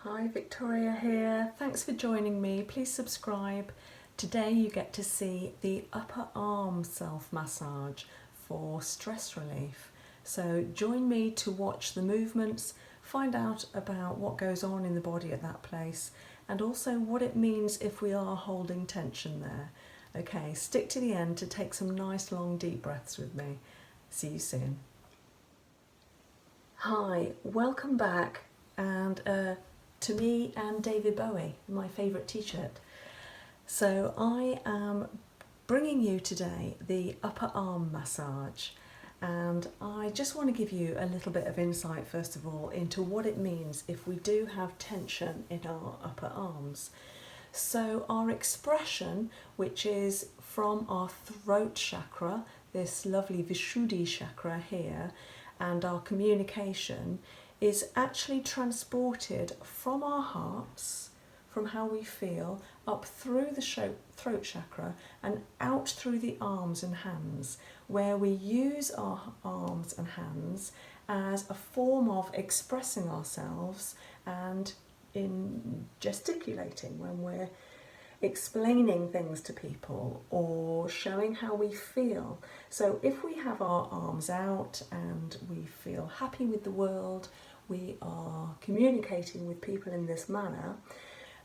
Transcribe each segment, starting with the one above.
Hi, Victoria here. Thanks for joining me. Please subscribe. Today you get to see the upper arm self-massage for stress relief. So join me to watch the movements, find out about what goes on in the body at that place, and also what it means if we are holding tension there. Okay, stick to the end to take some nice long deep breaths with me. See you soon. Hi, welcome back, and to me and David Bowie, my favourite t-shirt. So I am bringing you today the upper arm massage, and I just want to give you a little bit of insight first of all into what it means if we do have tension in our upper arms. So our expression, which is from our throat chakra, this lovely Vishuddhi chakra here, and our communication is actually transported from our hearts, from how we feel, up through the throat chakra and out through the arms and hands, where we use our arms and hands as a form of expressing ourselves and in gesticulating when we're explaining things to people or showing how we feel. So if we have our arms out and we feel happy with the world, we are communicating with people in this manner,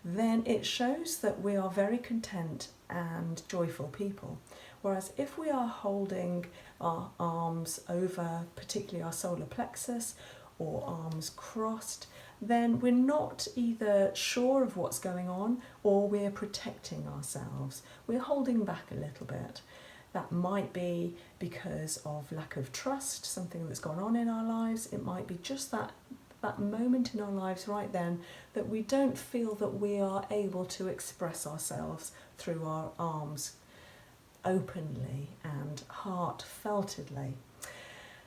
then it shows that we are very content and joyful people. Whereas if we are holding our arms over, particularly our solar plexus, or arms crossed, then we're not either sure of what's going on or we're protecting ourselves. We're holding back a little bit. That might be because of lack of trust, something that's gone on in our lives. It might be just that moment in our lives right then that we don't feel that we are able to express ourselves through our arms openly and heartfeltedly.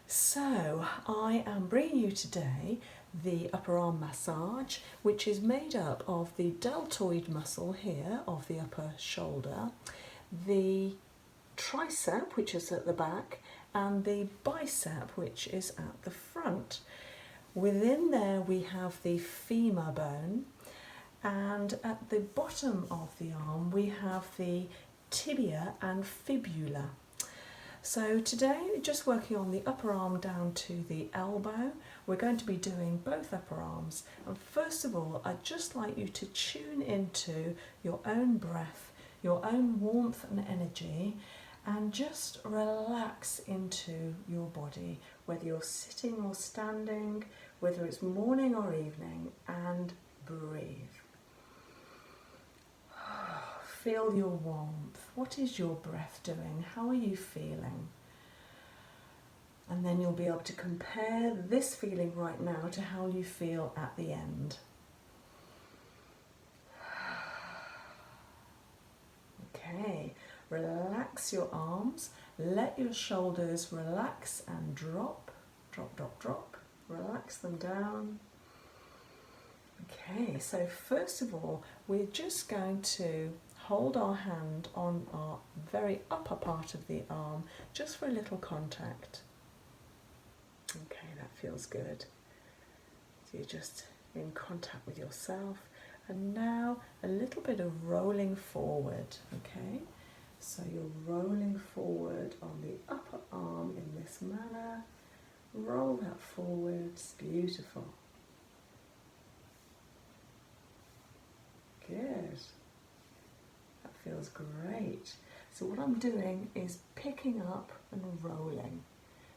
So I am bringing you today the upper arm massage, which is made up of the deltoid muscle here of the upper shoulder, the tricep, which is at the back, and the bicep, which is at the front. Within there we have the femur bone, and at the bottom of the arm we have the tibia and fibula. So today we're just working on the upper arm down to the elbow. We're going to be doing both upper arms, and first of all I'd just like you to tune into your own breath, your own warmth and energy, and just relax into your body, whether you're sitting or standing, whether it's morning or evening, and breathe. Feel your warmth. What is your breath doing? How are you feeling? And then you'll be able to compare this feeling right now to how you feel at the end. Okay, relax your arms. Let your shoulders relax and drop, drop, drop, drop. Relax them down. Okay, so first of all, we're just going to hold our hand on our very upper part of the arm, just for a little contact. Okay, that feels good. So you're just in contact with yourself. And now a little bit of rolling forward, okay? So you're rolling forward on the upper arm in this manner. Roll that forwards, beautiful. Good. That feels great. So what I'm doing is picking up and rolling.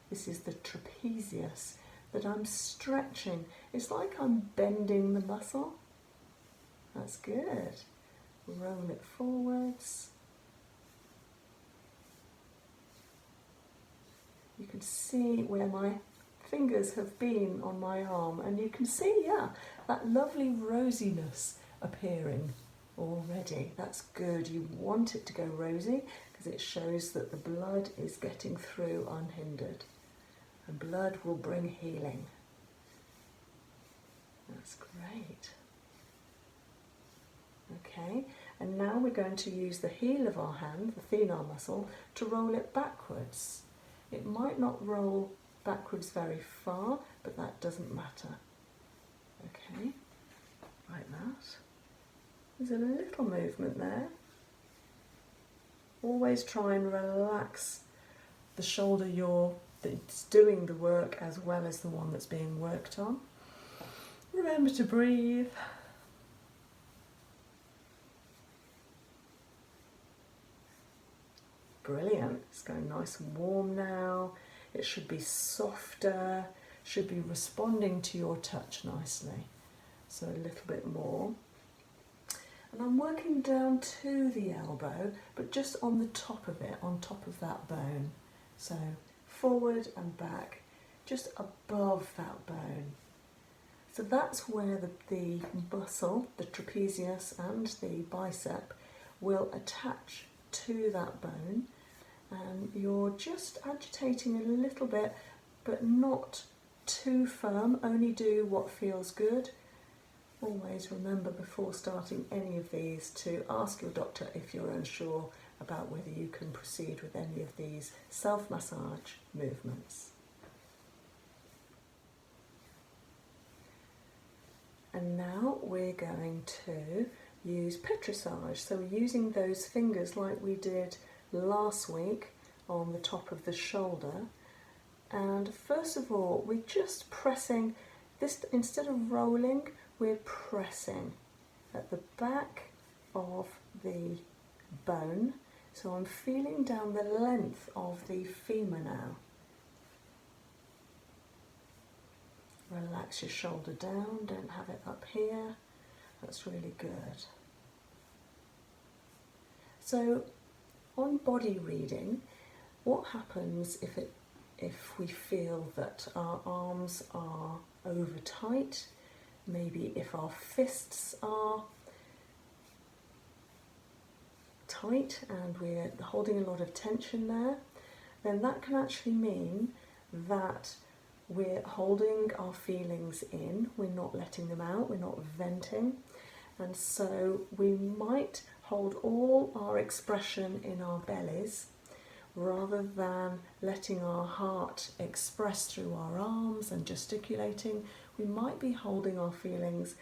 This is the trapezius that I'm stretching. It's like I'm bending the muscle. That's good. Roll it forwards. You can see where my fingers have been on my arm, and you can see, yeah, that lovely rosiness appearing already. That's good. You want it to go rosy because it shows that the blood is getting through unhindered, and blood will bring healing. That's great. Okay, and now we're going to use the heel of our hand, the thenar muscle, to roll it backwards. It might not roll backwards very far, but that doesn't matter. Okay, like that. There's a little movement there. Always try and relax the shoulder that's doing the work as well as the one that's being worked on. Remember to breathe. Brilliant. It's going nice and warm now. It should be softer, should be responding to your touch nicely. So a little bit more. And I'm working down to the elbow, but just on the top of it, on top of that bone. So forward and back, just above that bone. So that's where the muscle, the trapezius and the bicep, will attach to that bone. And you're just agitating a little bit, but not too firm. Only do what feels good. Always remember before starting any of these to ask your doctor if you're unsure about whether you can proceed with any of these self-massage movements. And now we're going to use petrissage. So we're using those fingers like we did last week on the top of the shoulder. And first of all, we're just pressing this, instead of rolling, we're pressing at the back of the bone. So I'm feeling down the length of the femur now. Relax your shoulder down, don't have it up here. That's really good. So on body reading, what happens if we feel that our arms are over tight? Maybe if our fists are tight and we're holding a lot of tension there, then that can actually mean that we're holding our feelings in, we're not letting them out, we're not venting, and so we might hold all our expression in our bellies rather than letting our heart express through our arms and gesticulating. We might be holding our feelings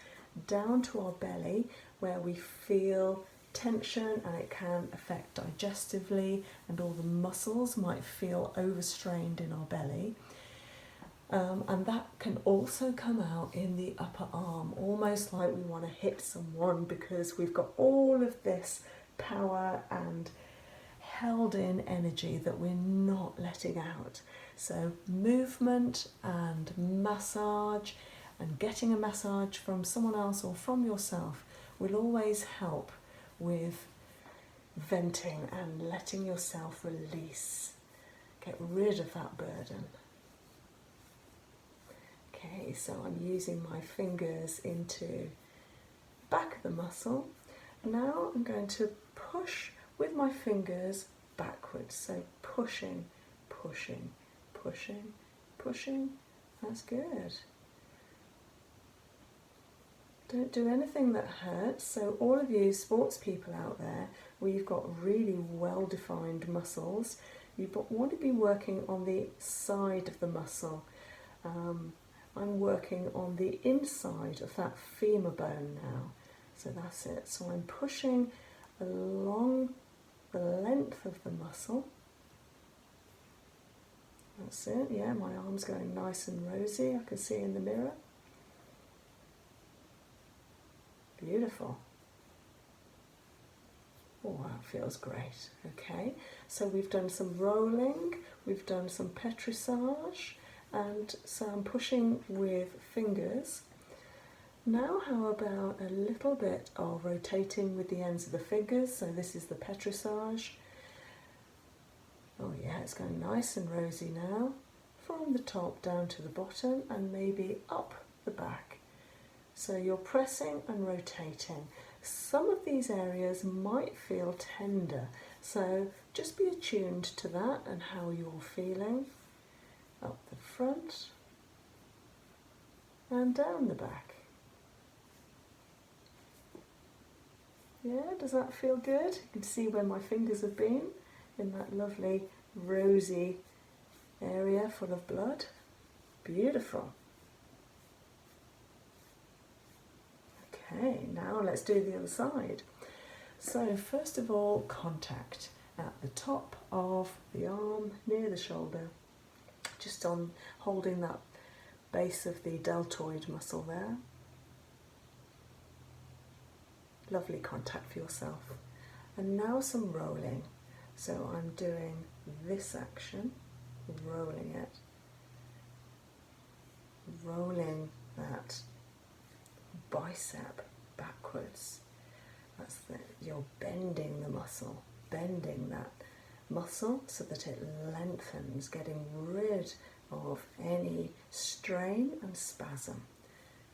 down to our belly where we feel tension, and it can affect digestively, and all the muscles might feel overstrained in our belly. And that can also come out in the upper arm, almost like we want to hit someone because we've got all of this power and held in energy that we're not letting out. So movement and massage and getting a massage from someone else or from yourself will always help with venting and letting yourself release. Get rid of that burden. Okay, so I'm using my fingers into back of the muscle. Now I'm going to push with my fingers backwards. So pushing, pushing, pushing, pushing. That's good. Don't do anything that hurts. So all of you sports people out there, where you've got really well-defined muscles, you want to be working on the side of the muscle. I'm working on the inside of that femur bone now. So that's it. So I'm pushing along the length of the muscle. That's it. Yeah, my arm's going nice and rosy. I can see in the mirror. Beautiful. Oh, that feels great. Okay, so we've done some rolling, we've done some petrissage, and so I'm pushing with fingers. Now how about a little bit of rotating with the ends of the fingers? So this is the petrissage. Oh yeah, it's going nice and rosy now. From the top down to the bottom and maybe up the back. So you're pressing and rotating. Some of these areas might feel tender, so just be attuned to that and how you're feeling. Up the front and down the back. Yeah, does that feel good? You can see where my fingers have been in that lovely rosy area full of blood. Beautiful. Okay, now let's do the other side. So first of all, contact at the top of the arm, near the shoulder, just on holding that base of the deltoid muscle there. Lovely contact for yourself. And now some rolling. So I'm doing this action, rolling it, rolling that bicep backwards. That's you're bending the muscle, bending that muscle so that it lengthens, getting rid of any strain and spasm.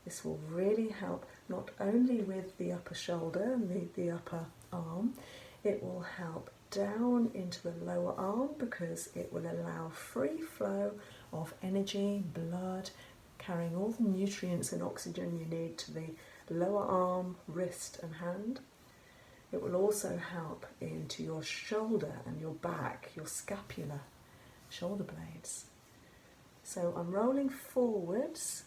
This will really help not only with the upper shoulder and the upper arm, it will help down into the lower arm because it will allow free flow of energy, blood, carrying all the nutrients and oxygen you need to the lower arm, wrist and hand. It will also help into your shoulder and your back, your scapula, shoulder blades. So I'm rolling forwards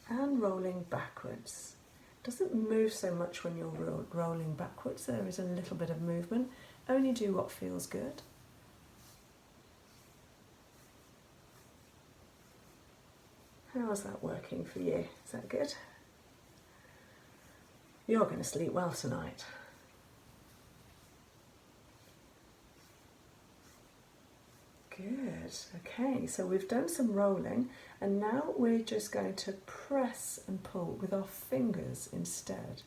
and rolling backwards. Doesn't move so much when you're rolling backwards. There is a little bit of movement. Only do what feels good. How's that working for you? Is that good? You're going to sleep well tonight. Good. Okay, so we've done some rolling and now we're just going to press and pull with our fingers instead.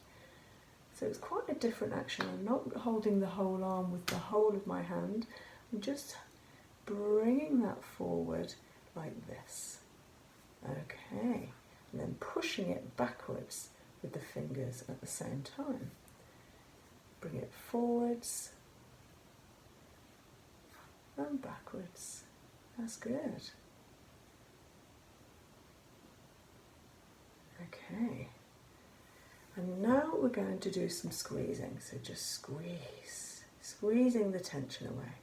So it's quite a different action. I'm not holding the whole arm with the whole of my hand. I'm just bringing that forward like this. Okay, and then pushing it backwards with the fingers at the same time. Bring it forwards and backwards. That's good. Okay. And now we're going to do some squeezing. So just squeeze, squeezing the tension away.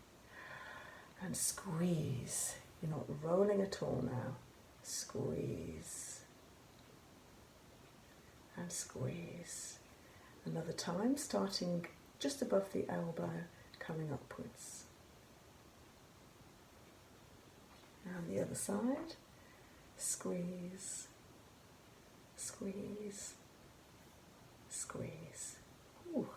And squeeze. You're not rolling at all now. Squeeze. And squeeze. Another time, starting just above the elbow, coming upwards. And the other side, squeeze, squeeze, squeeze. Ooh,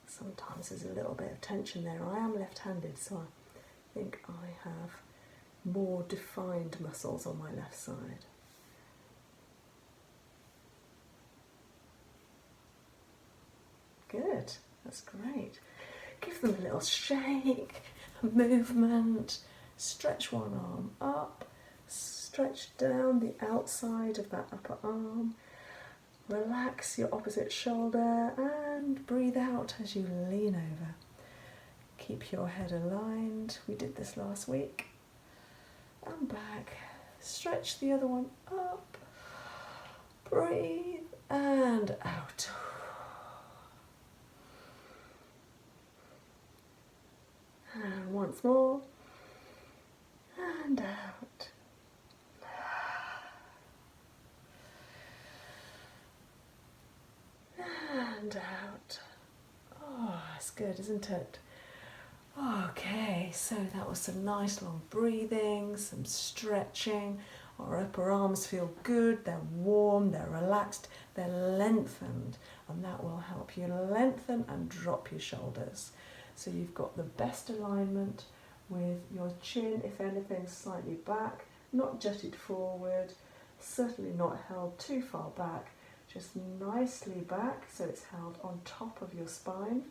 sometimes there's a little bit of tension there. I am left-handed, so I think I have more defined muscles on my left side. Good, that's great. Give them a little shake, a movement. Stretch one arm up, stretch down the outside of that upper arm, relax your opposite shoulder and breathe out as you lean over. Keep your head aligned, we did this last week, and back. Stretch the other one up, breathe and out. And once more. And out. And out. Oh, that's good, isn't it? Okay, so that was some nice long breathing, some stretching. Our upper arms feel good, they're warm, they're relaxed, they're lengthened, and that will help you lengthen and drop your shoulders. So you've got the best alignment with your chin, if anything, slightly back, not jutted forward, certainly not held too far back, just nicely back so it's held on top of your spine.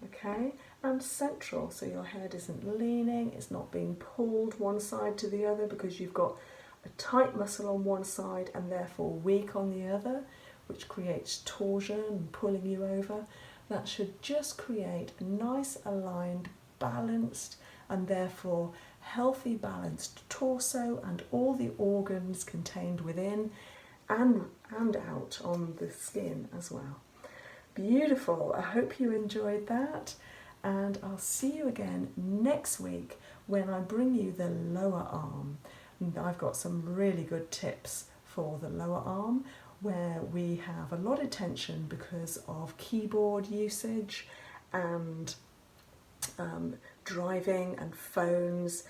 Okay, and central, so your head isn't leaning, it's not being pulled one side to the other because you've got a tight muscle on one side and therefore weak on the other, which creates torsion and pulling you over. That should just create a nice aligned, balanced and therefore healthy balanced torso and all the organs contained within and out on the skin as well. Beautiful. I hope you enjoyed that, and I'll see you again next week when I bring you the lower arm. And I've got some really good tips for the lower arm, where we have a lot of tension because of keyboard usage and driving and phones,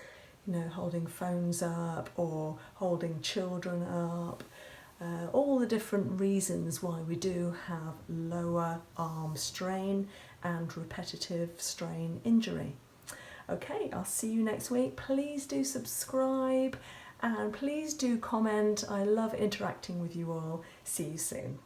holding phones up or holding children up. All the different reasons why we do have lower arm strain and repetitive strain injury. Okay, I'll see you next week. Please do subscribe and please do comment. I love interacting with you all. See you soon.